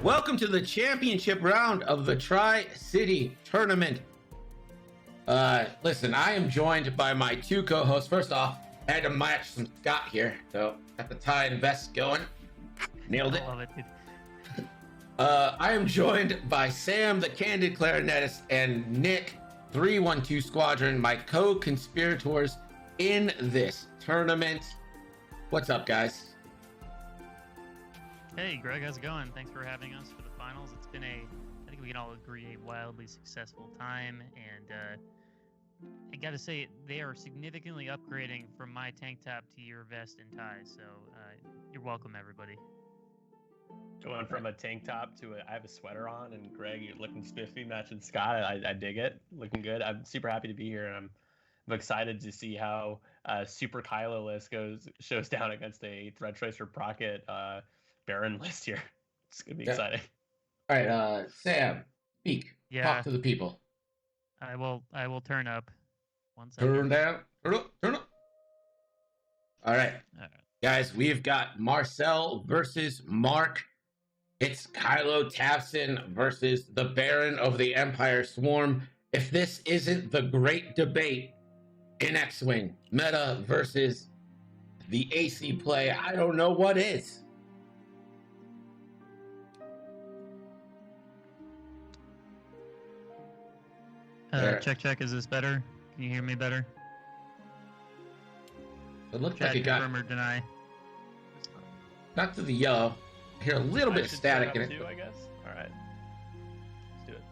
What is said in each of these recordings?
Welcome to the championship round of the Tri-City Tournament. Listen, I am joined by my two co-hosts. First off, I had to match some Scott here, so got the tie and vest going. Nailed it. I love it, dude. I am joined by Sam, the Candid Clarinetist, and Nick, 312 Squadron, my co-conspirators in this tournament. What's up, guys? Hey, Greg, how's it going? Thanks for having us for the finals. It's been I think we can all agree, a wildly successful time, and I gotta say, they are significantly upgrading from my tank top to your vest and tie, so you're welcome, everybody. Going from a tank top to I have a sweater on, and Greg, you're looking spiffy, matching Scott. I dig it. Looking good. I'm super happy to be here, and I'm excited to see how Super Kylo list shows down against a Thread Tracer Procket Baron list here. It's gonna be exciting. All right, Sam, speak. Yeah. Talk to the people. I will turn up. 1 second. Turn down. Turn up. All right. Guys, we've got Marcel versus Mark. It's Kylo Tavson versus the Baron of the Empire Swarm. If this isn't the great debate in X-Wing, meta versus the AC play, I don't know what is. Check. Is this better? Can you hear me better? It looked Chat, like it got confirm or deny. not to the yellow. I hear a little bit of static in it. Too, I guess. All right. Let's do it.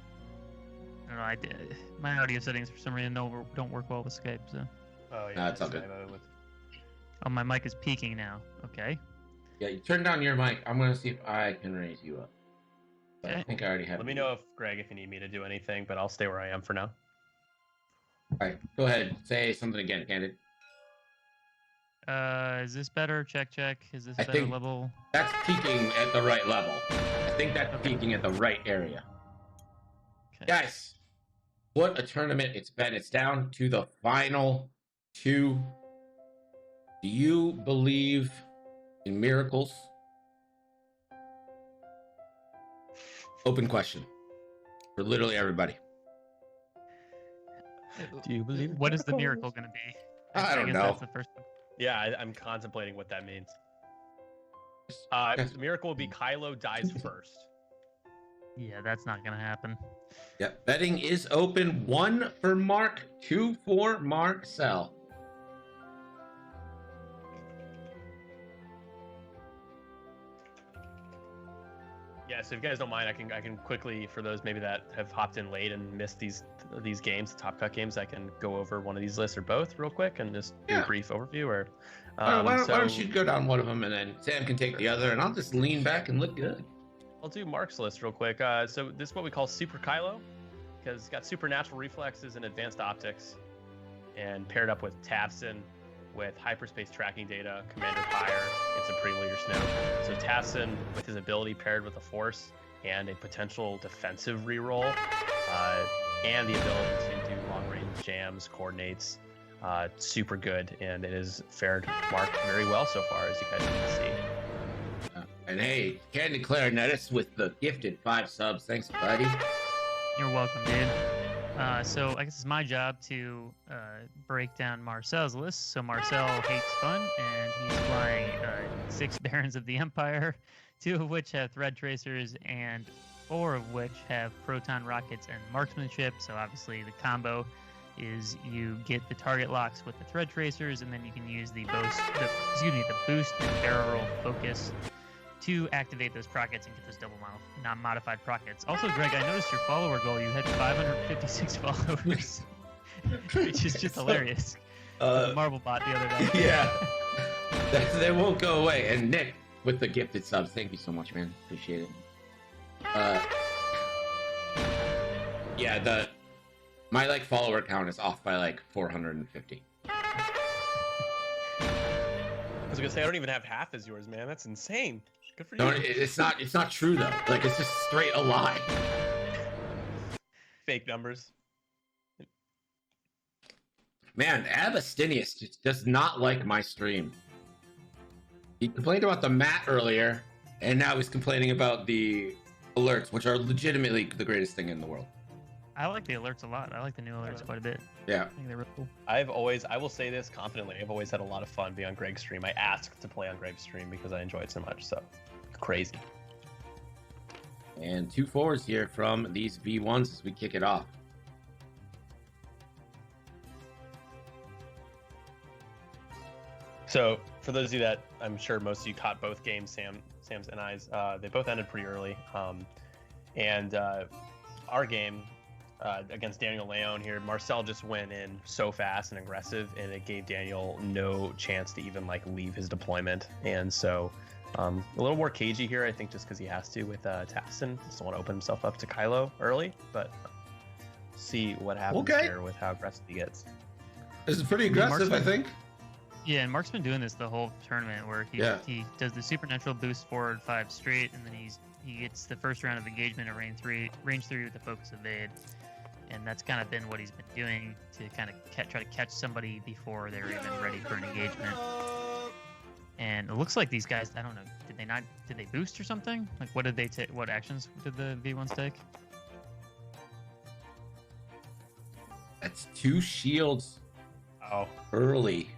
I don't know. I did. My audio settings for some reason don't work well with Skype. So. Oh yeah. No, it's all good. Oh, my mic is peaking now. Okay. Yeah, you turn down your mic. I'm gonna see if I can raise you up. But I Okay. think I already have. Let me know if Greg, if you need me to do anything, but I'll stay where I am for now. All right, go ahead. Say something again, Candid. Is this better? Check. Is this I better think- level? That's peaking at the right level. I think that's peaking at the right area. Okay. Guys, what a tournament it's been. It's down to the final two. Do you believe in miracles? Open question for literally everybody. Do you believe in What is the miracles? miracle going to be? I don't guess know. That's the first one. Yeah, I'm contemplating what that means. Yes. The miracle will be Kylo dies first. Yeah, that's not going to happen. Yep, betting is open. 1 for Mark, 2 for Marcel. Yeah, so if you guys don't mind, I can quickly, for those maybe that have hopped in late and missed these games, the Top Cut games, I can go over one of these lists or both real quick and just do Yeah. a brief overview. Or Why don't you go down one of them and then Sam can take the other, and I'll just lean back and look good. I'll do Mark's list real quick. So this is what we call Super Kylo, because it's got supernatural reflexes and advanced optics, and paired up with Tavson with hyperspace tracking data, Commander Pyre, and Supreme Leader Snoke. So Tavson, with his ability paired with a Force and a potential defensive reroll, and the ability to do long-range jams, coordinates, super good, and it has fared Mark very well so far, as you guys can see. And hey, Candid Clarinetist with the gifted 5 subs. Thanks, buddy. You're welcome, dude. So I guess it's my job to break down Marcel's list. So Marcel hates fun, and he's flying 6 Barons of the Empire, 2 of which have Thread Tracers, and 4 of which have Proton Rockets and Marksmanship. So obviously the combo is you get the target locks with the Thread Tracers, and then you can use the boost and barrel roll focus to activate those prockets and get those double non-modified prockets. Also, Greg, I noticed your follower goal. You had 556 followers, which is just hilarious. The Marble bot the other day. Yeah, they won't go away. And Nick with the gifted subs. Thank you so much, man. Appreciate it. Yeah, my follower count is off by 450. I was gonna say I don't even have half as yours, man. That's insane. Good for you. No, it's not true though. It's just straight a lie. Fake numbers. Man, Abastinius just does not like my stream. He complained about the mat earlier, and now he's complaining about the alerts, which are legitimately the greatest thing in the world. I like the alerts a lot. I like the new alerts quite a bit. Yeah. I think they're really cool. I will say this confidently, I've always had a lot of fun being on Greg's stream. I asked to play on Greg's stream because I enjoy it so much. So crazy. And 2 4s here from these V1s as we kick it off. So for those of you that I'm sure most of you caught both games, Sam's and I's, they both ended pretty early. And our game against Daniel Leon here, Marcel just went in so fast and aggressive, and it gave Daniel no chance to even like leave his deployment. And so a little more cagey here, I think, just because he has to with Tafson. Doesn't want to open himself up to Kylo early, but see what happens here with how aggressive he gets. This is pretty aggressive, I think. Yeah, and Mark's been doing this the whole tournament where he does the supernatural boost forward 5 straight, and then he gets the first round of engagement at range 3 with the focus evade, and that's kind of been what he's been doing to kind of try to catch somebody before they're even ready for an engagement. And it looks like these guys, I don't know, did they boost or something? Like what did they take? What actions did the V1s take? That's 2 shields. Oh, early.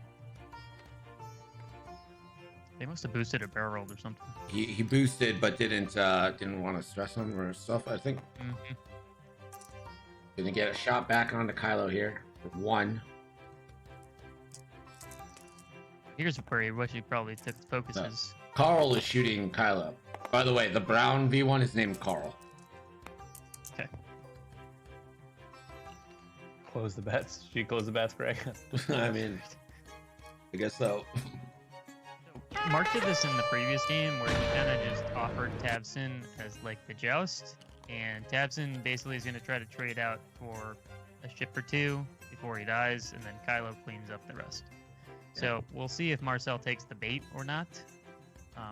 They must have boosted or barrel rolled or something. He boosted, but didn't want to stress him or stuff. I think. Mm-hmm. Gonna get a shot back onto Kylo here for 1. Here's where he actually probably took the focuses. Carl is shooting Kylo. By the way, the brown V1 is named Carl. Okay. Close the bets. Should you close the bets, Greg? I mean, I guess so. Mark did this in the previous game where he kind of just offered Tabson as like the joust, and Tabson basically is going to try to trade out for a ship or 2 before he dies, and then Kylo cleans up the rest. So we'll see if Marcel takes the bait or not.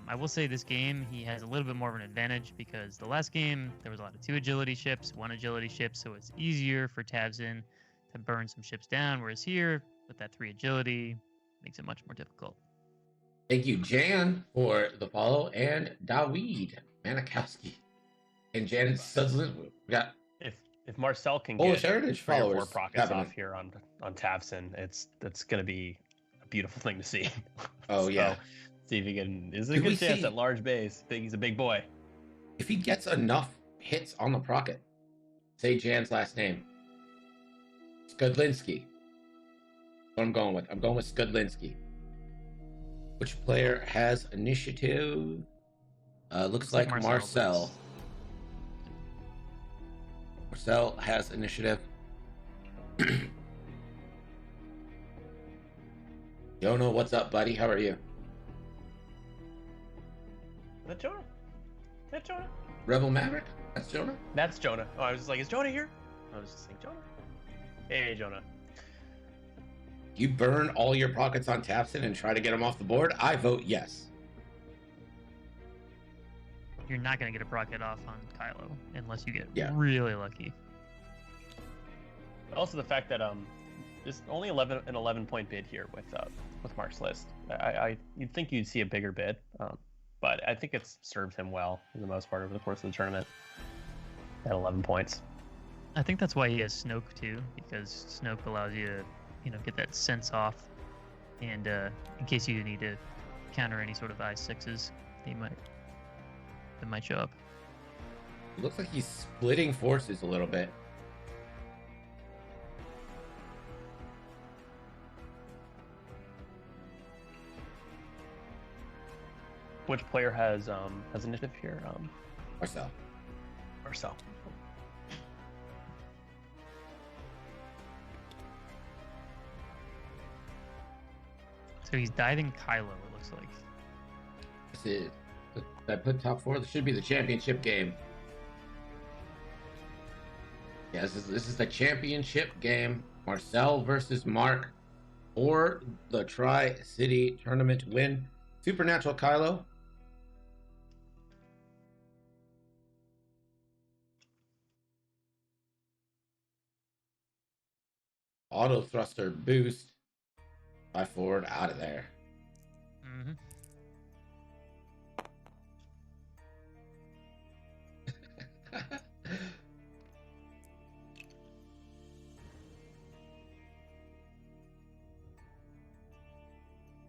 I will say this game he has a little bit more of an advantage because the last game there was a lot of 2 agility ships, 1 agility ship, so it's easier for Tabson to burn some ships down, whereas here with that 3 agility makes it much more difficult. Thank you, Jan, for the follow, and Dawid Manikowski. And Jan Sudslin. We got if Marcel can Polish get Heritage 3 or 4 followers prockets off here on Tavson, that's going to be a beautiful thing to see. Oh, yeah. See if he can. Is a good chance at large base. He's a big boy. If he gets enough hits on the procket, say Jan's last name, Skudlinski. What I'm going with. I'm going with Skudlinski. Which player has initiative? Looks like Marcel. Marcel has initiative. Jonah, what's up, buddy? How are you? Is that Jonah? Is that Jonah? Rebel Maverick? That's Jonah? That's Jonah. Oh, I was just like, is Jonah here? I was just saying, Jonah. Hey, Jonah. You burn all your pockets on Tafson and try to get him off the board? I vote yes. You're not going to get a procket off on Kylo unless you get really lucky. Also, the fact that there's only an 11-point bid here with Mark's list. You'd think you'd see a bigger bid, but I think it's served him well for the most part over the course of the tournament at 11 points. I think that's why he has Snoke too, because Snoke allows you to get that sense off, and in case you need to counter any sort of I6s, that might show up. It looks like he's splitting forces a little bit. Which player has initiative here? Marcel. Marcel. So he's diving Kylo, it looks like. This is. I put top 4. This should be the championship game. Yeah, this is the championship game. Marcel versus Mark for the Tri-City Tournament win. Supernatural Kylo. Auto thruster boost. Fly forward out of there. Mm-hmm.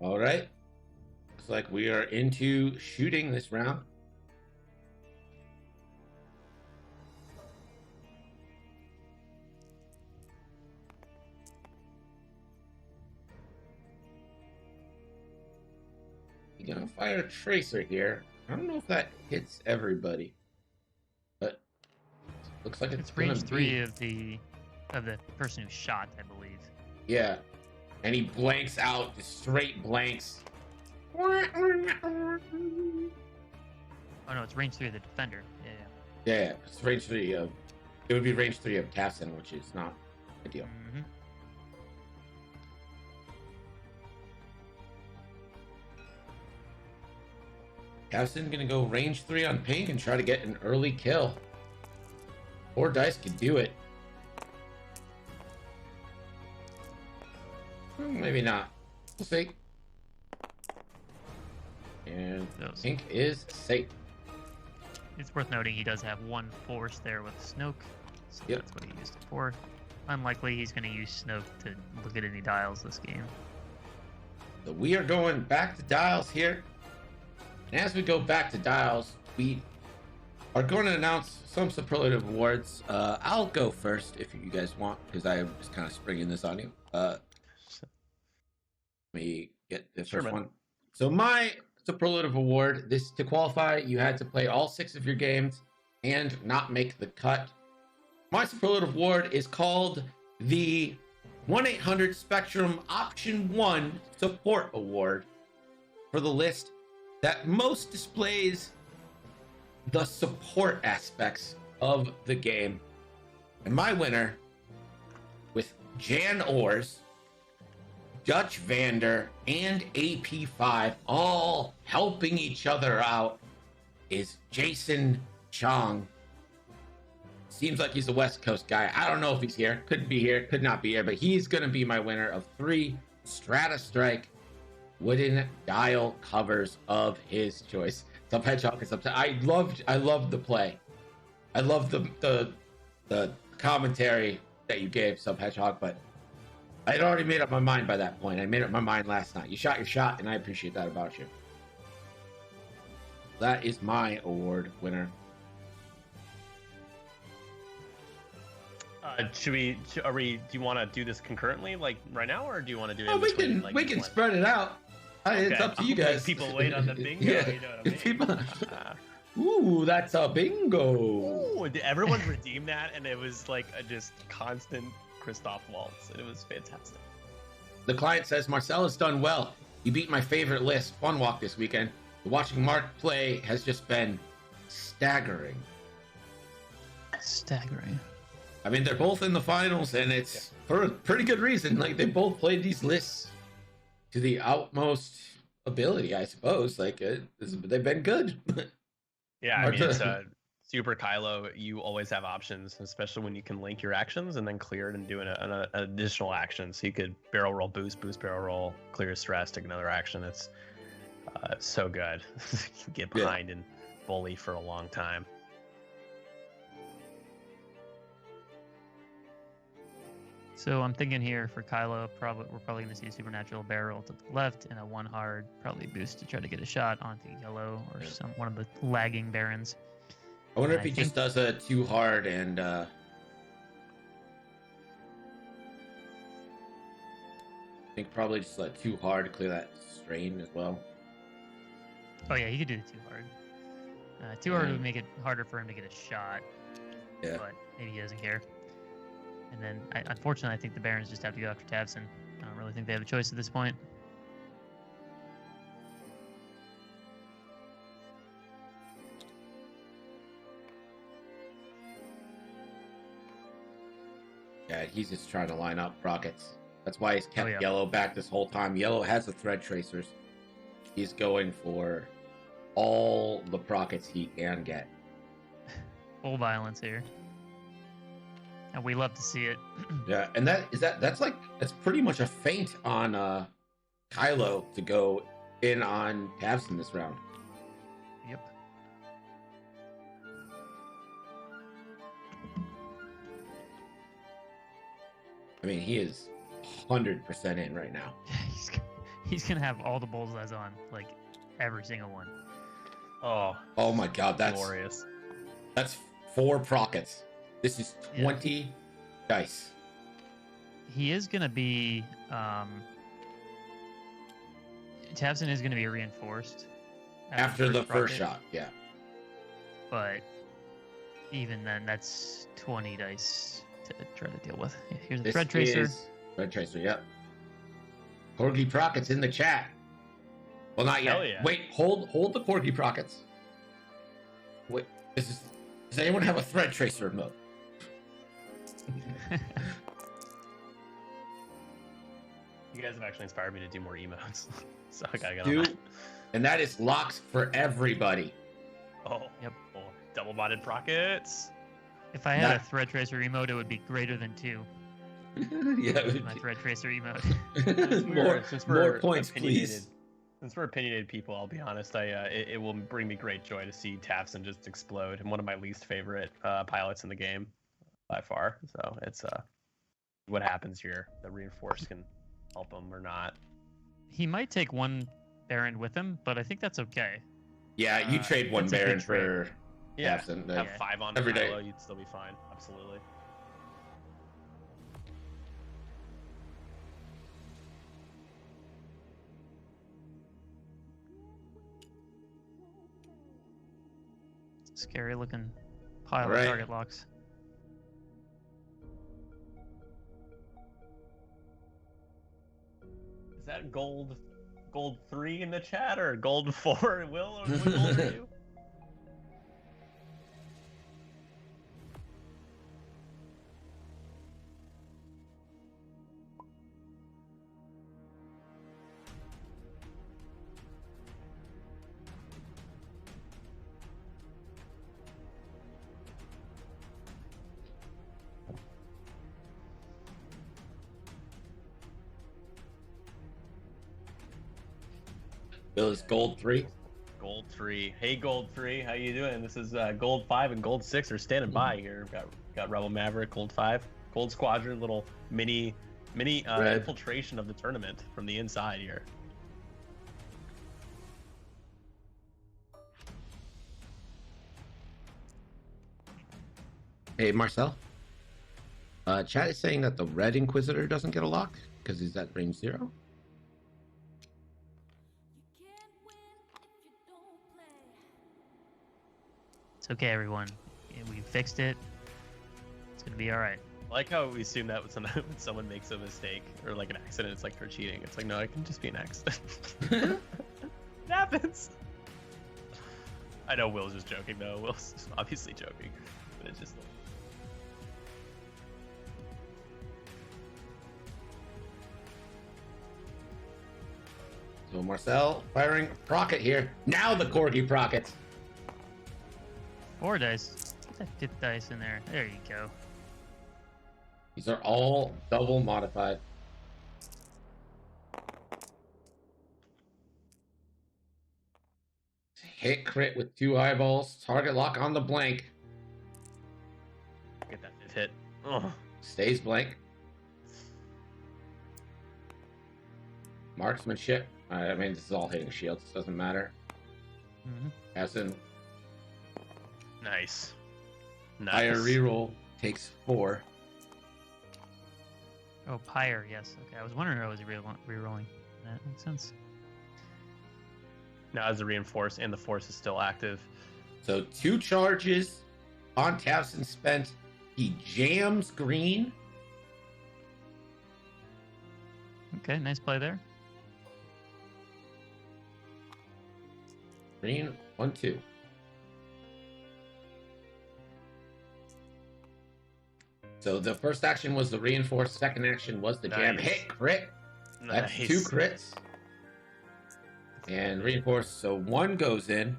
All right. Looks like we are into shooting this round. You're gonna fire a tracer here. I don't know if that hits everybody, but looks like It's gonna range 3 be... of the person who shot, I believe. Yeah, and he blanks out, just straight blanks. Oh no, it's range 3 of the defender. Yeah, it's range 3 of... It would be range 3 of Tafson, which is not ideal. Mm-hmm. Tafson gonna go range 3 on pink and try to get an early kill. 4 dice can do it. Maybe not. We'll see. And pink is safe. It's worth noting he does have 1 force there with Snoke, so that's what he used it for. Unlikely he's going to use Snoke to look at any dials this game. So we are going back to dials here. And as we go back to dials, we are going to announce some superlative awards. I'll go first if you guys want, because I was kind of springing this on you. Let me get the first one. So my superlative award, this to qualify, you had to play all 6 of your games and not make the cut. My superlative award is called the 1-800 Spectrum Option 1 Support Award for the list that most displays the support aspects of the game. And my winner, with Jan Ors, Dutch Vander, and AP5 all helping each other out, is Jason Chong. Seems like he's a West Coast guy. I don't know if he's here. Couldn't be here. Could not be here. But he's going to be my winner of 3 Strata Strike wooden dial covers of his choice. Sub Hedgehog is up to... I loved the play. I loved the commentary that you gave, Sub Hedgehog, but I had already made up my mind by that point. I made up my mind last night. You shot your shot, and I appreciate that about you. That is my award winner. Do you want to do this concurrently, like right now, or do you want to do it? Oh, we can spread it out. Okay. It's up to you guys. People wait on the bingo. Yeah. You know what I mean? People... Ooh, that's a bingo. Ooh, everyone redeemed that, and it was like a just constant Christoph Waltz. It was fantastic. The client says, Marcel has done well. He beat my favorite list, Fun Walk, this weekend. Watching Mark play has just been staggering. Staggering. I mean, they're both in the finals, and it's for a pretty good reason. Like, they both played these lists to the utmost ability, I suppose. Like, they've been good. Yeah, I mean, it's Super Kylo. You always have options, especially when you can link your actions and then clear it and do an additional action. So you could barrel roll, boost barrel roll, clear stress, take another action. It's so good. You can get behind and bully for a long time. So I'm thinking here for Kylo, we're probably going to see a supernatural barrel to the left and a 1 hard, probably boost to try to get a shot onto yellow or one of the lagging barons. I wonder if he just does a 2 hard and I think probably just let 2 hard to clear that strain as well. Oh yeah, he could do the 2 hard. 2 hard would make it harder for him to get a shot. Yeah. But maybe he doesn't care. And then, unfortunately, I think the Barons just have to go after Tavson. I don't really think they have a choice at this point. Yeah, he's just trying to line up rockets. That's why he's kept Yellow back this whole time. Yellow has the thread tracers. He's going for all the prockets he can get. Full violence here. And we love to see it. Yeah, and that's pretty much a feint on Kylo to go in on Tavson this round. Yep. I mean, he is 100% in right now. He's gonna have all the bullseyes on, like every single one. Oh my God, that's glorious. That's 4 prockets. This is 20 dice. He is gonna be Tabson is gonna be reinforced After the first rocket, shot, yeah. But even then, that's 20 dice to try to deal with. Here's the This Thread Tracer. is Thread Tracer, yep. Corgi Prockets in the chat. Well, not yet. Hell yeah. Wait, hold the Corgi Prockets. Wait, does anyone have a Thread Tracer mode? You guys have actually inspired me to do more emotes. So I gotta get Do, on that. and that is locks for everybody. Oh, Yep. Oh, double-bonded prockets. If I had That- a Thread Tracer emote, it would be greater than 2. Yeah. My Thread Tracer emote. Since more we're points, opinionated, please. Since we're opinionated people, I'll be honest. It will bring me great joy to see Tabson just explode. And one of my least favorite pilots in the game, by far. So it's what happens here. The reinforce can help him or not. He might take one Baron with him, but I think that's okay. Yeah, you trade one that's a good Baron trade. for Yeah, Tabson. have Yeah. 5 on Every day. Kylo, you'd still be fine. Absolutely. Scary looking pile Right. of target locks. Is that gold 3 in the chat or gold 4? Will, or what gold are you? Bill is gold 3. Gold 3. Hey, Gold 3, how you doing? This is Gold 5 and Gold 6 are standing by here. Got Rebel Maverick, Gold 5, Gold Squadron, little mini Red. infiltration of the tournament from the inside here. Hey, Marcel. Chat is saying that the Red Inquisitor doesn't get a lock because he's at range 0. It's okay, everyone. We fixed it. It's gonna be all right. I like how we assume that when someone makes a mistake or like an accident, it's like they're cheating. It's like, no, it can just be an accident. It happens. I know Will's just joking, though. Will's obviously joking, but it's just. So Marcel firing Procket here. Now the Corgi Prockets. 4 dice. Put that 5th dice in there. There you go. These are all double modified. Hit crit with 2 eyeballs. Target lock on the blank. Get that 5th hit. Oh. Stays blank. Marksmanship. I mean, this is all hitting shields. Doesn't matter. Mm-hmm. As in, Nice. higher reroll takes 4. Oh, Pyre, yes. Okay, I was wondering if I was re-rolling. That makes sense. Now as a reinforce and the force is still active. So 2 charges on Tabson spent. He jams green. Okay, nice play there. Green, 1, 2. So the first action was the reinforce. Second action was the jam. Nice. Hit crit. That's 2 crits. And reinforce. So 1 goes in.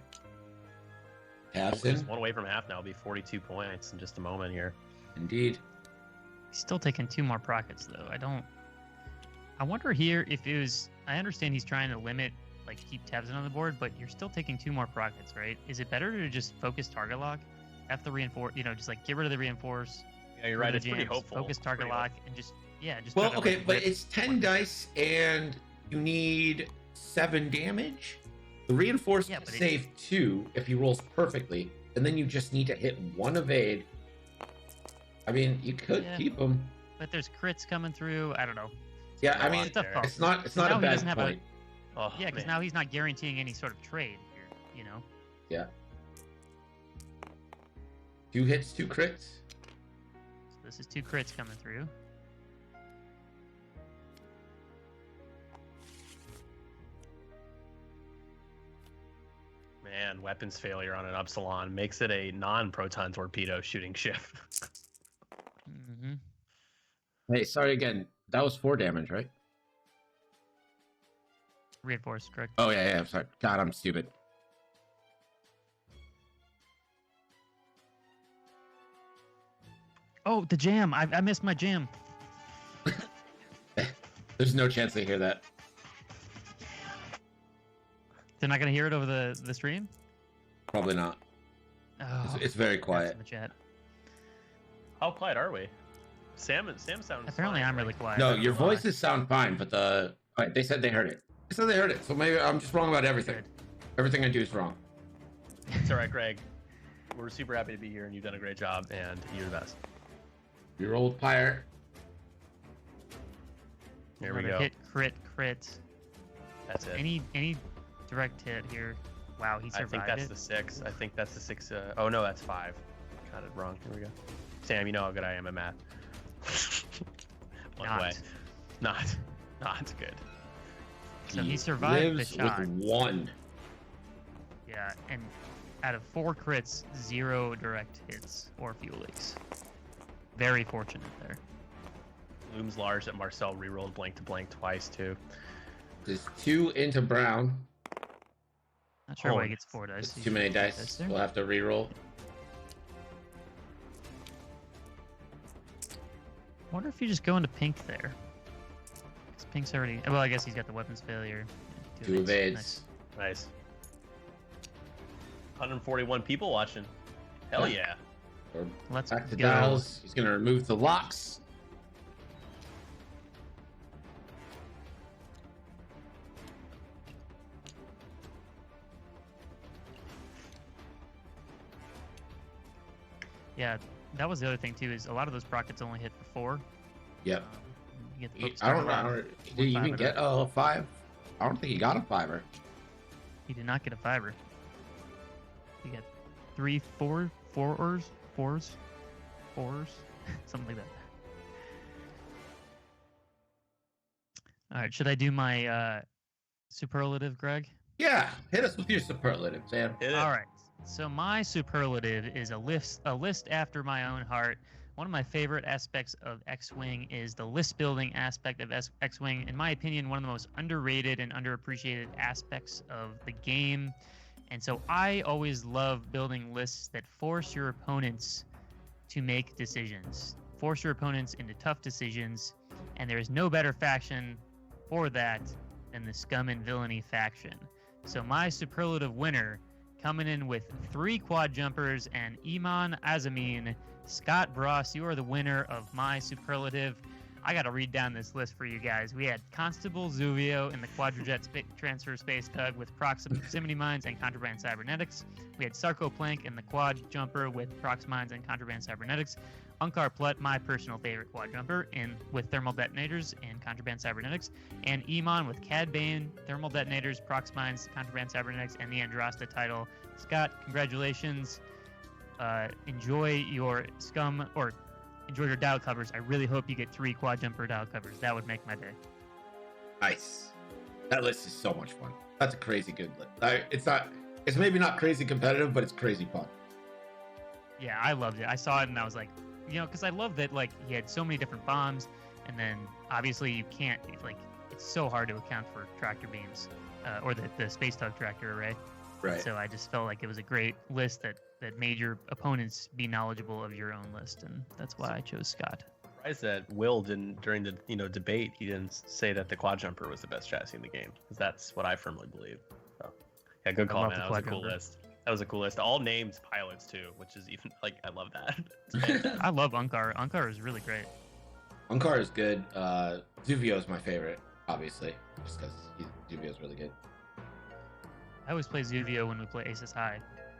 Just Tabson. 1 away from half now. It'll be 42 points in just a moment here. Indeed. He's still taking 2 more prockets, though. I wonder here if it was... I understand he's trying to limit, like, keep Tabson on the board, but you're still taking 2 more prockets, right? Is it better to just focus target lock? Have the reinforce, just, like, get rid of the reinforce. Yeah, you're rid right. of the It's pretty jams, hopeful. Focus target Pretty lock, and just... Yeah, just Well, try to, okay, like, but rip it's 10 one. dice, and you need 7 damage. The reinforced Yeah, but save 2 if he rolls perfectly, and then you just need to hit 1 evade. I mean, you could keep him. But there's crits coming through. I don't know. Yeah, I mean, It's a tough call. it's not Now a he bad doesn't have a- point. Oh, Yeah, because man. now he's not guaranteeing any sort of trade here, you know? Yeah. 2 hits, 2 crits. So this is 2 crits coming through. Man, weapons failure on an Upsilon makes it a non-proton torpedo shooting ship. Mm-hmm. Hey, sorry again. That was 4 damage, right? Reinforced, correct? Oh, yeah, sorry. God, I'm stupid. Oh, the jam! I missed my jam. There's no chance they hear that. They're not gonna hear it over the stream. Probably not. Oh, It's very that's quiet. in the chat. How quiet are we? Sam sounds. Apparently, fine, I'm really right? quiet. I No, don't your know why. voices sound fine, but they said they heard it. They said they heard it, so maybe I'm just wrong about everything. Good. Everything I do is wrong. It's all right, Greg. We're super happy to be here, and you've done a great job, and you're the best. Your old pyre. Here we Another go. Hit, crit. That's it. Any direct hit here. Wow, he I survived think that's it. the 6. I think that's the 6. Oh no, that's 5. Got it wrong. Here we go. Sam, you know how good I am at math. One Not. way. Not good. So he survived the lives shot. with 1. Yeah, and out of 4 crits, 0 direct hits or fuel leaks. Very fortunate there. Looms large that Marcel rerolled blank to blank twice too. There's 2 into Brown. Not sure why Oh, he gets 4 dice. It's He too many should get dice. there. We'll have to re-roll. I wonder if you just go into pink there. 'Cause pink's already. Well, I guess he's got the weapons failure. Yeah, 2 evades. Nice. Nice. 141 people watching. Hell yeah. Or Let's back to go. dials. He's gonna remove the locks. Yeah, that was the other thing too. Is a lot of those prockets only hit for 4. Yep. You get the He- focus I don't on know. one Did he even fiver. get a 5? I don't think he got a 5er. He did not get a 5er. He got 3, 4, 4s, something like that. All right, should I do my superlative, Greg? Yeah, hit us with your superlative, Sam. Hit it. All right. So my superlative is a list after my own heart. One of my favorite aspects of X-Wing is the list building aspect of X-Wing. In my opinion, one of the most underrated and underappreciated aspects of the game. And so I always love building lists that force your opponents to make decisions, force your opponents into tough decisions. And there is no better faction for that than the Scum and Villainy faction. So my superlative winner, coming in with 3 quad jumpers and Iman Azamin, Scott Bross, you are the winner of my superlative. I got to read down this list for you guys. We had Constable Zuvio in the Quadrajet transfer space tug with proximity mines and contraband cybernetics. We had Sarko Plank in the quad jumper with prox mines and contraband cybernetics. Unkar Plut, my personal favorite quad jumper, with thermal detonators and contraband cybernetics, and Iman with Cad Bane, thermal detonators, prox mines, contraband cybernetics, and the Andrasta title. Scott, congratulations. Enjoy your enjoy your dial covers. I really hope you get 3 quad jumper dial covers. That would make my day. Nice. That list is so much fun. That's a crazy good list. It's maybe not crazy competitive, but it's crazy fun. Yeah, I loved it. I saw it and I was like, because I love that he had so many different bombs, and then obviously you can't it's so hard to account for tractor beams or the space tug tractor array. Right. So I just felt like it was a great list that made your opponents be knowledgeable of your own list, and that's why I chose Scott. Surprised that Will didn't, during the debate, he didn't say that the quad jumper was the best chassis in the game, because that's what I firmly believe. So, yeah, good call, love man. the That was a quad cool jumper. list. That was a cool list. All named pilots too, which is even I love that. It's fantastic. I love Unkar. Unkar is really great. Unkar is good. Zuvio is my favorite. obviously, just because Zuvio's really good. I always play Zuvio when we play Aces High.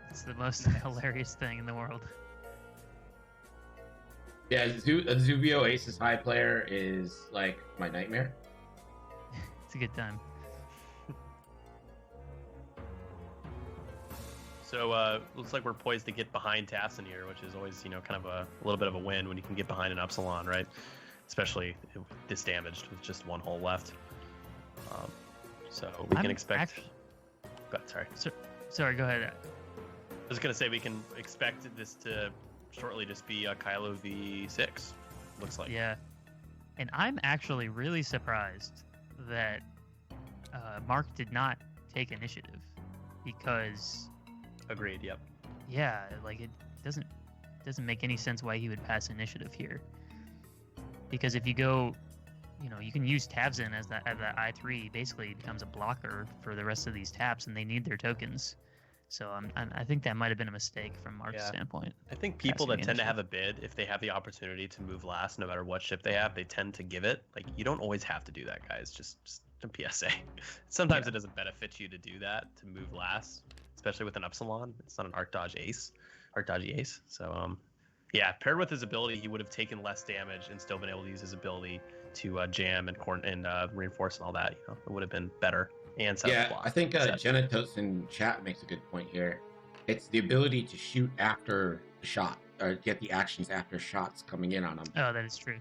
It's the most hilarious thing in the world. Yeah, a Zuvio Aces High player is like my nightmare. It's a good time. So looks like we're poised to get behind Tafson here, which is always, kind of a little bit of a win when you can get behind an Upsilon, right? Especially this damaged with just one hole left. So we can expect. Sorry. Sorry, go ahead. I was gonna say we can expect this to shortly just be Kylo v6. Looks like. Yeah, and I'm actually really surprised that Mark did not take initiative because. Agreed. Yep. Yeah, like it doesn't make any sense why he would pass initiative here. Because if you go, you can use Tavzin as that I3 basically becomes a blocker for the rest of these taps, and they need their tokens. So I think that might have been a mistake from Mark's standpoint. I think people that tend to have a bid, if they have the opportunity to move last, no matter what ship they have, they tend to give it. Like you don't always have to do that, guys. Just a PSA. Sometimes it doesn't benefit you to do that, to move last, especially with an Upsilon. It's not an Arc Dodge ace. So paired with his ability, he would have taken less damage and still been able to use his ability to jam and reinforce and all that. It would have been better. And I think Genetos in chat makes a good point here. It's the ability to shoot after the shot or get the actions after shots coming in on them. Oh, that is true.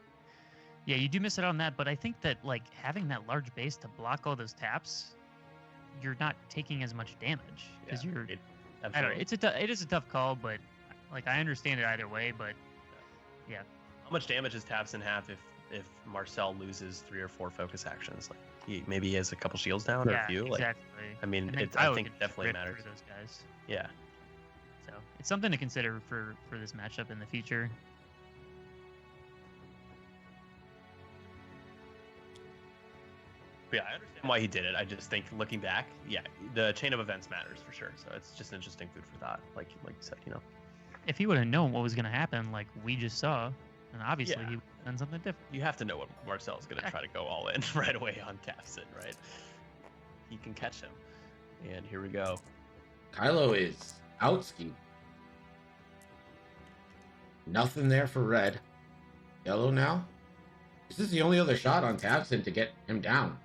Yeah, you do miss it on that, but I think that like having that large base to block all those taps, you're not taking as much damage because I don't know. It is a tough call, but like I understand it either way. But yeah. How much damage does Tavson have if Marcel loses 3 or 4 focus actions? Like maybe he has a couple shields down or a few. Exactly. Like, I mean, I think it definitely matters. For those guys. Yeah. So it's something to consider for this matchup in the future. Yeah, I understand why he did it. I just think looking back, the chain of events matters for sure. So it's just interesting food for thought, like you said, If he would have known what was going to happen, like we just saw, then obviously he would have done something different. You have to know what Marcel's going to try to go all in right away on Tafson, right? He can catch him. And here we go. Kylo is outskied. Nothing there for red. Yellow now. This is the only other shot on Tavson to get him down.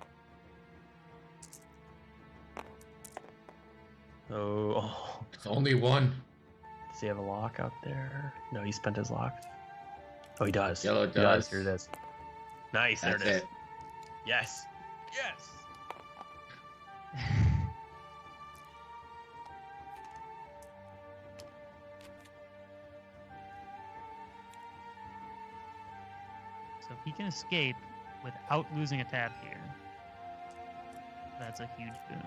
Oh. It's only one. Does he have a lock out there? No, he spent his lock. Oh, he does. Yellow does. Here it is. Nice. That's there it is. it. Yes. So he can escape without losing a tap here. That's a huge boon.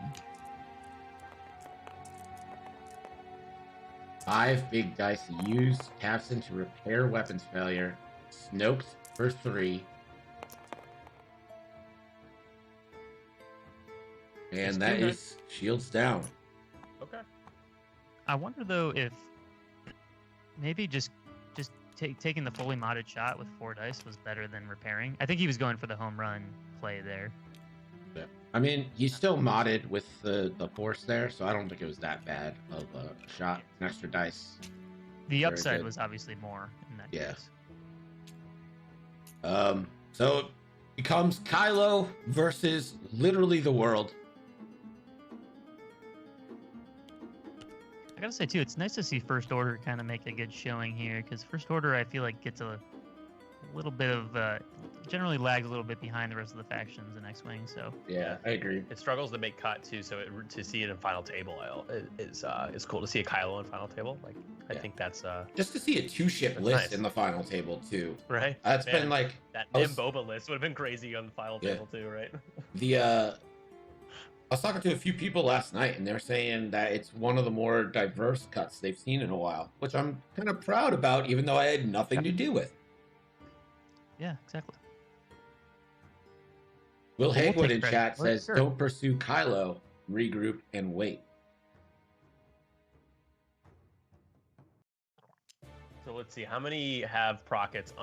5 big dice used. Tavson to repair weapons failure. Snopes for 3. And that is shields down. Okay. I wonder though if maybe just taking the fully modded shot with 4 dice was better than repairing. I think he was going for the home run play there. Yeah. I mean, he's still modded with the force there, so I don't think it was that bad of a shot. An extra dice. The upside was obviously more in that case. So it becomes Kylo versus literally the world. I gotta say too, it's nice to see First Order kind of make a good showing here, because First Order I feel like gets a little bit of generally lags a little bit behind the rest of the factions in X-Wing. So yeah, I agree. It struggles to make cut too, so to see it in final table is cool. To see a Kylo in final table, like I think that's just to see a 2-ship list nice. in the final table too. Right. That's been like that Nim Boba list would have been crazy on the final table too, right? I was talking to a few people last night, and they're saying that it's one of the more diverse cuts they've seen in a while, which I'm kind of proud about, even though I had nothing to do with. Yeah, exactly. Will Hagwood in chat says, don't pursue Kylo, regroup and wait. So let's see. How many have Prockets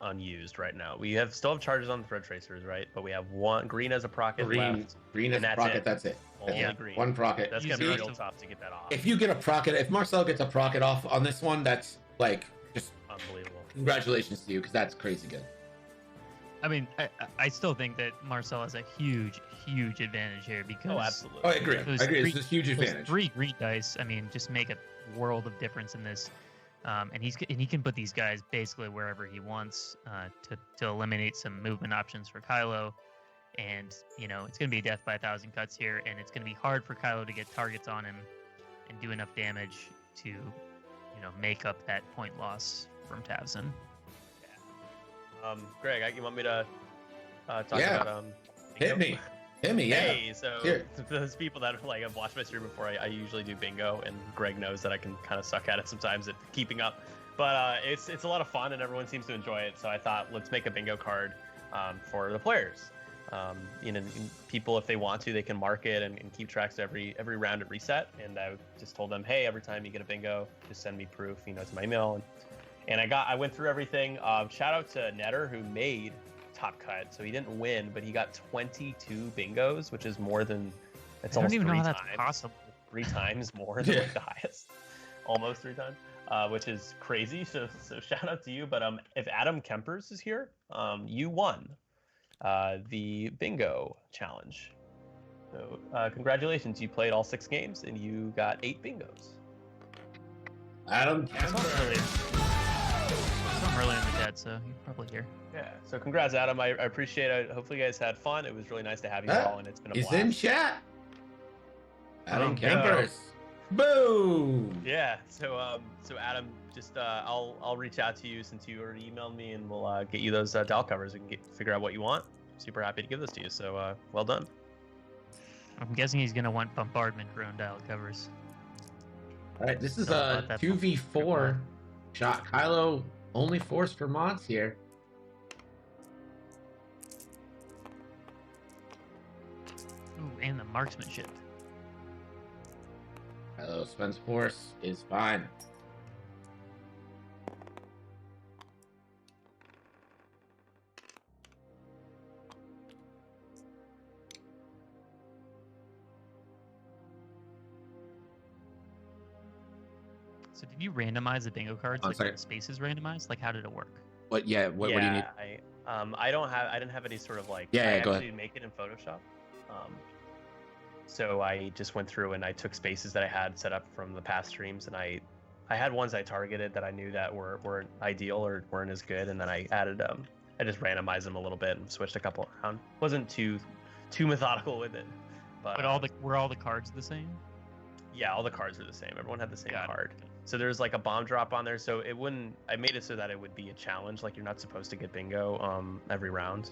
unused right now? We still have charges on the Thread Tracers, right? But we have one green as a Procket left. Green as a Procket, that's it. Only green. One Procket. That's going to be real tough to get that off. If you get a Procket, if Marcel gets a Procket off on this one, that's like just unbelievable. Congratulations to you, because that's crazy good. I mean, I still think that Marcel has a huge advantage here because. Absolutely. I agree. It's a huge advantage. 3 green dice, I mean, just make a world of difference in this. And he can put these guys basically wherever he wants to eliminate some movement options for Kylo. And, you know, it's going to be death by 1,000 cuts here, and it's going to be hard for Kylo to get targets on him and do enough damage to, you know, make up that point loss from Tavson. Yeah. Greg, you want me to talk about Hit me, yeah. Hey, so for those people that have watched my stream before, I usually do bingo, and Greg knows that I can kind of suck at it sometimes at keeping up. But it's a lot of fun, and everyone seems to enjoy it. So I thought, let's make a bingo card for the players. You know, people, if they want to, they can mark it and keep tracks every round at reset. And I just told them, hey, every time you get a bingo, just send me proof, you know, to my email. And I went through everything. Shout out to Netter, who made Top Cut. So he didn't win, but he got 22 bingos, which is more than it's almost 3 times. I don't even know how that's possible. 3 times more than the highest, almost 3 times, which is crazy. So shout out to you. But if Adam Kempers is here, you won the bingo challenge. So congratulations, you played all 6 games and you got 8 bingos. Adam I'm really in the chat, so you're probably here. Yeah, so congrats, Adam. I appreciate it. Hopefully you guys had fun. It was really nice to have you all, and it's been a blast. He's in chat. Adam Kempers. Boom. Yeah, so Adam, just I'll reach out to you since you already emailed me, and we'll get you those dial covers. We can figure out what you want. Super happy to give this to you. So well done. I'm guessing he's gonna want bombardment drone dial covers. All right, this is a 2v4 shot. Kylo only forced for mods here. Ooh, and the marksmanship. Kylo Spence force is fine. So did you randomize the bingo cards? Like the spaces randomized? Like how did it work? What? Yeah. What do you need? I didn't have any sort of like. Yeah. I go actually ahead. make it in Photoshop. So I just went through and I took spaces that I had set up from the past streams, and I had ones I targeted that I knew that weren't ideal or weren't as good, and then I added I just randomized them a little bit and switched a couple around. Wasn't too methodical with it. But were all the cards the same? Yeah, all the cards were the same. Everyone had the same card. So there's like a bomb drop on there, so it wouldn't. I made it so that it would be a challenge. Like you're not supposed to get bingo every round.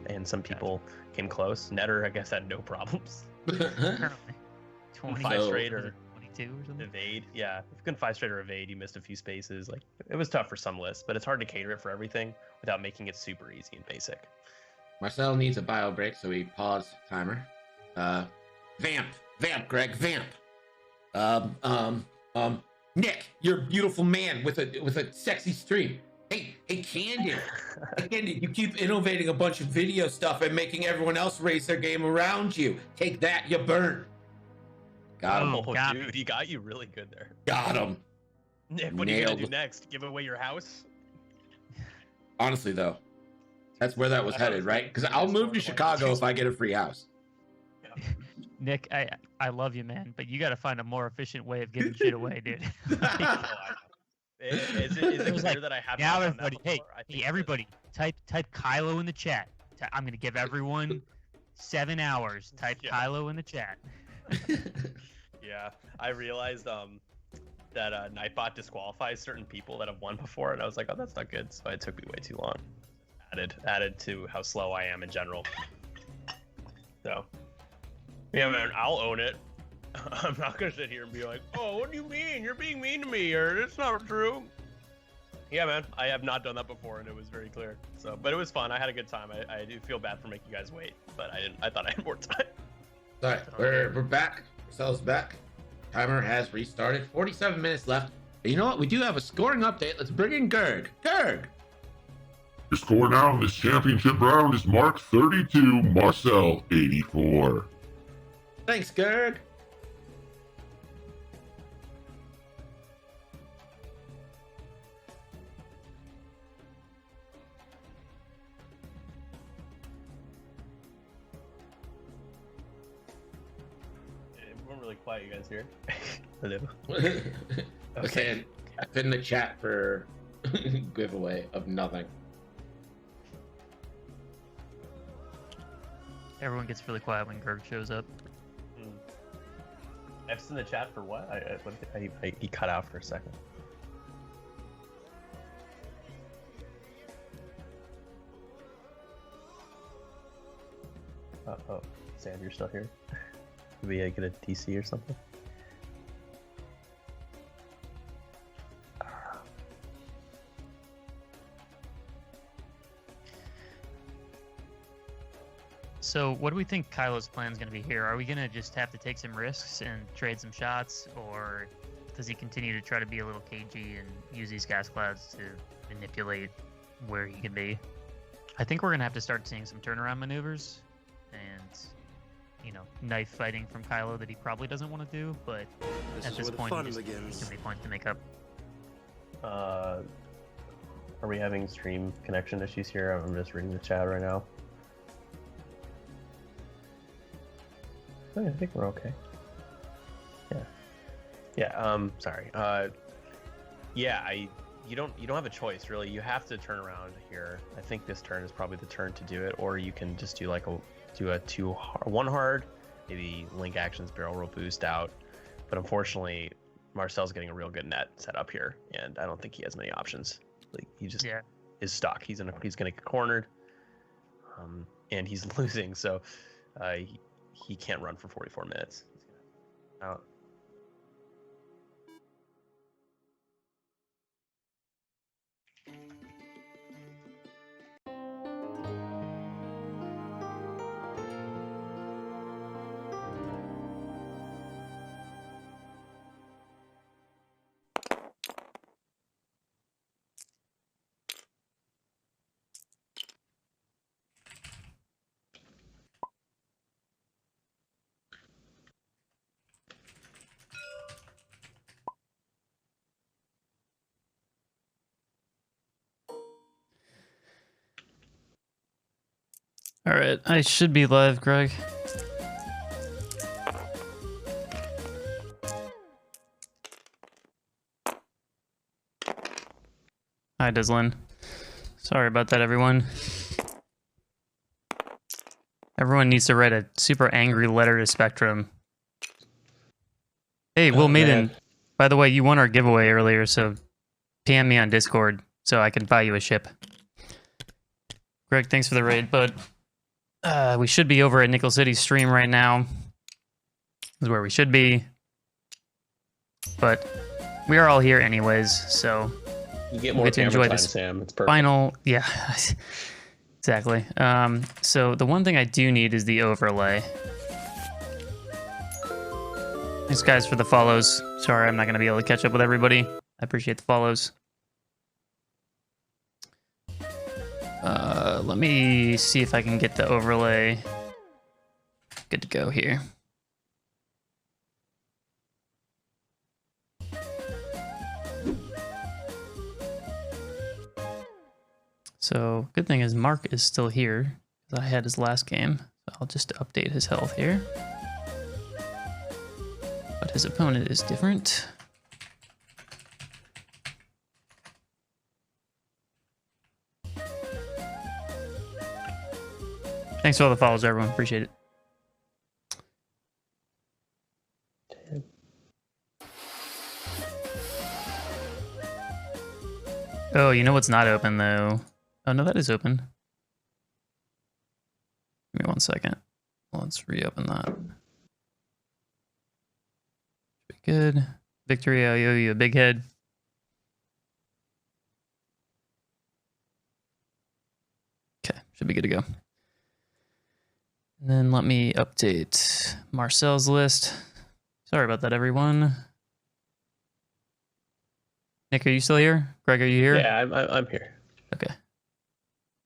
And some people came close. Netter, I guess, had no problems. 5 straight or 22 or something. Evade, yeah. If you couldn't 5 straight or evade, you missed a few spaces. Like it was tough for some lists, but it's hard to cater it for everything without making it super easy and basic. Marcel needs a bio break, so we pause timer. Vamp, Greg, vamp. Nick, you're a beautiful man with a sexy stream. Hey, Candy. Hey, Candy, you keep innovating a bunch of video stuff and making everyone else raise their game around you. Take that, you burn. Got him. Oh, dude, he got you really good there. Got him. Nick, what are you gonna do next? Give away your house? Honestly, though, that's where that was headed, right? Because I'll move to Chicago if I get a free house. Yeah. Nick, I love you, man, but you got to find a more efficient way of giving shit away, dude. Is it clear that I have now not everybody, done that before? hey, everybody, type Kylo in the chat. I'm gonna give everyone 7 hours. Type Kylo in the chat. Yeah, I realized that Nightbot disqualifies certain people that have won before, and I was like, oh, that's not good. So it took me way too long. Added to how slow I am in general. So, yeah, man, I'll own it. I'm not gonna sit here and be like, oh, what do you mean? You're being mean to me, or it's not true. Yeah, man, I have not done that before, and it was very clear. So, but it was fun. I had a good time. I do feel bad for making you guys wait, but I thought I had more time. All right, we're back. Marcel's back. Timer has restarted. 47 minutes left. You know what? We do have a scoring update. Let's bring in Gerg. Gerg! Your score now in this championship round is Mark 32, Marcel 84. Thanks, Gerg. Everyone really quiet, you guys here. Hello. Okay, I put in the chat for giveaway of nothing. Everyone gets really quiet when Gerg shows up. F's in the chat for what? He cut out for a second. Oh, Sam, you're still here? Maybe I get a DC or something? So what do we think Kylo's plan is going to be here? Are we going to just have to take some risks and trade some shots, or does he continue to try to be a little cagey and use these gas clouds to manipulate where he can be? I think we're going to have to start seeing some turnaround maneuvers and, you know, knife fighting from Kylo that he probably doesn't want to do, but at this point, he just needs to make points to make up. Are we having stream connection issues here? I'm just reading the chat right now. I think we're okay. Yeah. Sorry. You don't have a choice really. You have to turn around here. I think this turn is probably the turn to do it, or you can just do like one hard, maybe link actions, barrel roll boost out. But unfortunately, Marcel's getting a real good net set up here, and I don't think he has many options. Like he just is stuck. He's gonna get cornered, and he's losing. So he can't run for 44 minutes. Out. All right, I should be live, Greg. Hi, Dislin. Sorry about that, everyone. Everyone needs to write a super angry letter to Spectrum. Hey, Will Maiden, by the way, you won our giveaway earlier, so PM me on Discord so I can buy you a ship. Greg, thanks for the raid, but we should be over at Nickel City's stream right now. This is where we should be. But we are all here anyways, so you get more to enjoy this Sam. It's perfect. final. Yeah, exactly. So the one thing I do need is the overlay. Thanks, guys, for the follows. Sorry, I'm not going to be able to catch up with everybody. I appreciate the follows. Let me see if I can get the overlay. Good to go here. So, good thing is Mark is still here, because I had his last game. So I'll just update his health here. But his opponent is different. Thanks for all the follows, everyone. Appreciate it. Oh, you know what's not open, though? Oh, no, that is open. Give me 1 second. Let's reopen that. Be good. Victory, I owe you a big head. Okay, should be good to go. And then let me update Marcel's list. Sorry about that, everyone. Nick, are you still here? Greg, are you here? Yeah, I'm here. Okay.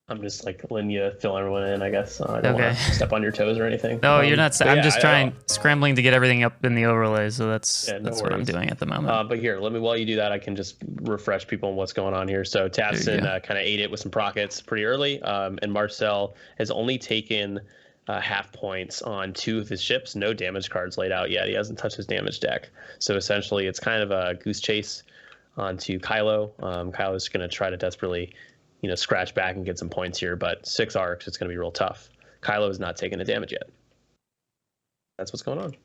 I'm just like letting you fill everyone in, I guess. I don't want to step on your toes or anything. No, you're not. I'm just I scrambling to get everything up in the overlay. So that's what I'm worries. doing at the moment. But here, while you do that, I can just refresh people on what's going on here. So tabseN kind of ate it with some prockets pretty early, and Marcel has only taken half points on 2 of his ships. No damage cards laid out yet. He hasn't touched his damage deck. So essentially, it's kind of a goose chase onto Kylo. Kylo's going to try to desperately, scratch back and get some points here, but 6 arcs, it's going to be real tough. Kylo has not taken the damage yet. That's what's going on.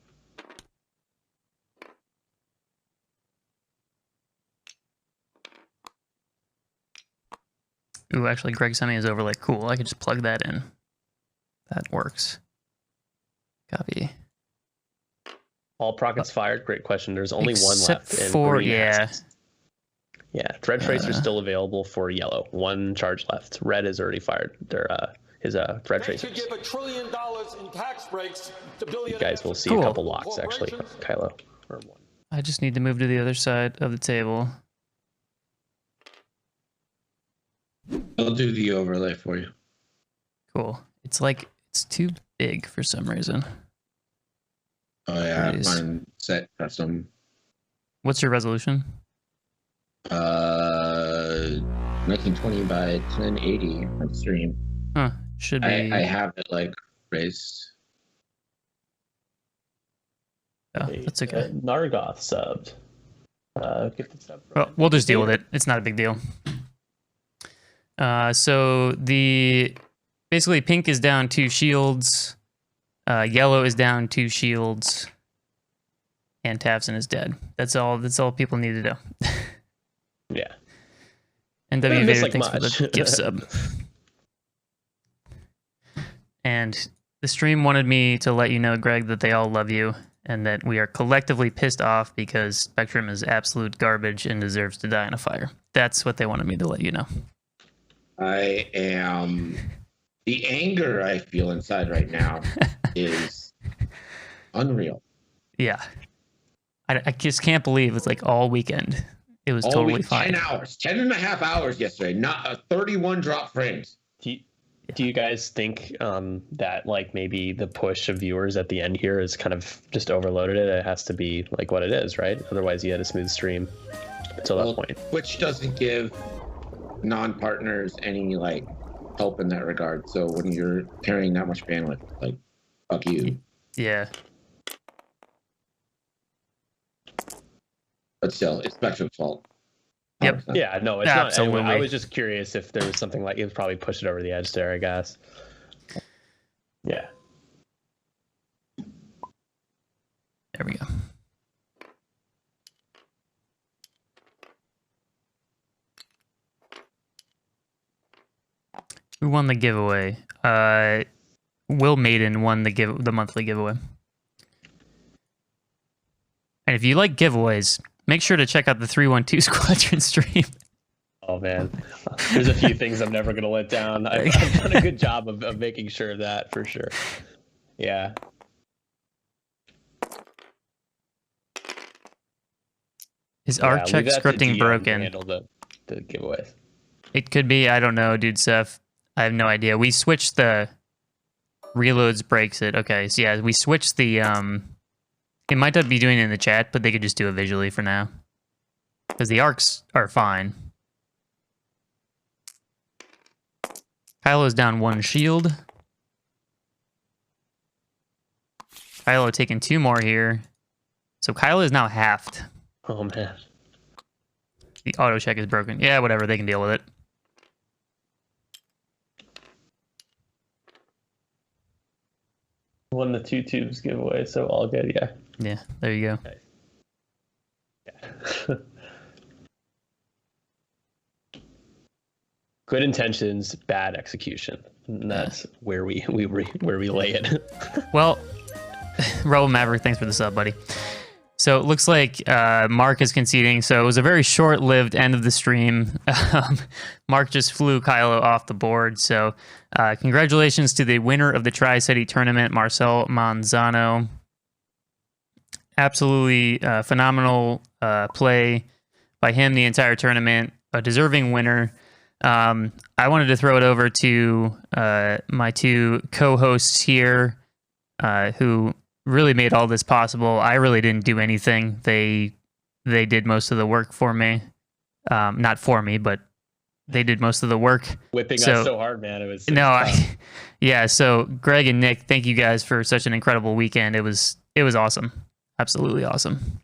Ooh, actually, Greg sent me his overlay. Cool. I could just plug that in. That works. Copy. All prockets fired. Great question. There's only one left. Except for, Yeah, Thread Tracer is still available for yellow. 1 charge left. Red is already fired. His Thread Tracers. Give $1 trillion in tax breaks to you guys will see a couple locks, actually, Kylo. Or 1. I just need to move to the other side of the table. I'll do the overlay for you. Cool. It's too big for some reason. Oh yeah, mine set custom. What's your resolution? 1920 by 1080 on stream. Huh. Should be. I have it like raised. Oh, that's okay. Nargoth subbed. Get the sub. Well, we'll just deal with it. It's not a big deal. So basically pink is down 2 shields, yellow is down 2 shields, and tabseN is dead. That's all people need to know. Yeah. And W Vader, thanks for the gift sub. And the stream wanted me to let you know, Greg, that they all love you and that we are collectively pissed off because Spectrum is absolute garbage and deserves to die in a fire. That's what they wanted me to let you know. I am... The anger I feel inside right now is unreal. Yeah. I just can't believe it's like all weekend. It was totally fine. 10 hours. 10 and a half hours yesterday. Not 31 drop frames. Do you guys think that like maybe the push of viewers at the end here is kind of just overloaded it? It has to be like what it is, right? Otherwise you had a smooth stream until that point. Twitch doesn't give non-partners any like help in that regard. So when you're carrying that much bandwidth, like fuck you. Yeah. But still, it's Spectrum's fault. Yep. Yeah, no, it's Absolutely. not. I was just curious if there was something like it was probably pushed it over the edge there, I guess. Yeah. There we go. Who won the giveaway? Will Maiden won the monthly giveaway. And if you like giveaways, make sure to check out the 312 Squadron stream. Oh man, there's a few things I'm never gonna let down. I've done a good job of making sure of that for sure. Yeah. Is arc check scripting broken? Handle the giveaways. It could be. I don't know, dude. Seth, I have no idea. We switched the reloads breaks it. Okay, so yeah, we switched the It might not be doing it in the chat, but they could just do it visually for now. Because the arcs are fine. Kylo's down 1 shield. Kylo taking 2 more here. So Kylo is now halved. Oh man. The auto check is broken. Yeah, whatever, they can deal with it. Won the 2 tubes giveaway, so all good, yeah. Yeah, there you go. Yeah. Good intentions, bad execution. And that's where we lay it. Well, Rebel Maverick, thanks for the sub, buddy. So it looks like Mark is conceding. So it was a very short-lived end of the stream. Mark just flew Kylo off the board. So congratulations to the winner of the Tri-City tournament, Marcel Manzano. Absolutely phenomenal play by him the entire tournament. A deserving winner. I wanted to throw it over to my two co-hosts here, who really made all this possible. I really didn't do anything. They did most of the work for me. Not for me, but they did most of the work. Whipping us so hard, man. It was yeah. So Greg and Nick, thank you guys for such an incredible weekend. It was awesome. Absolutely awesome.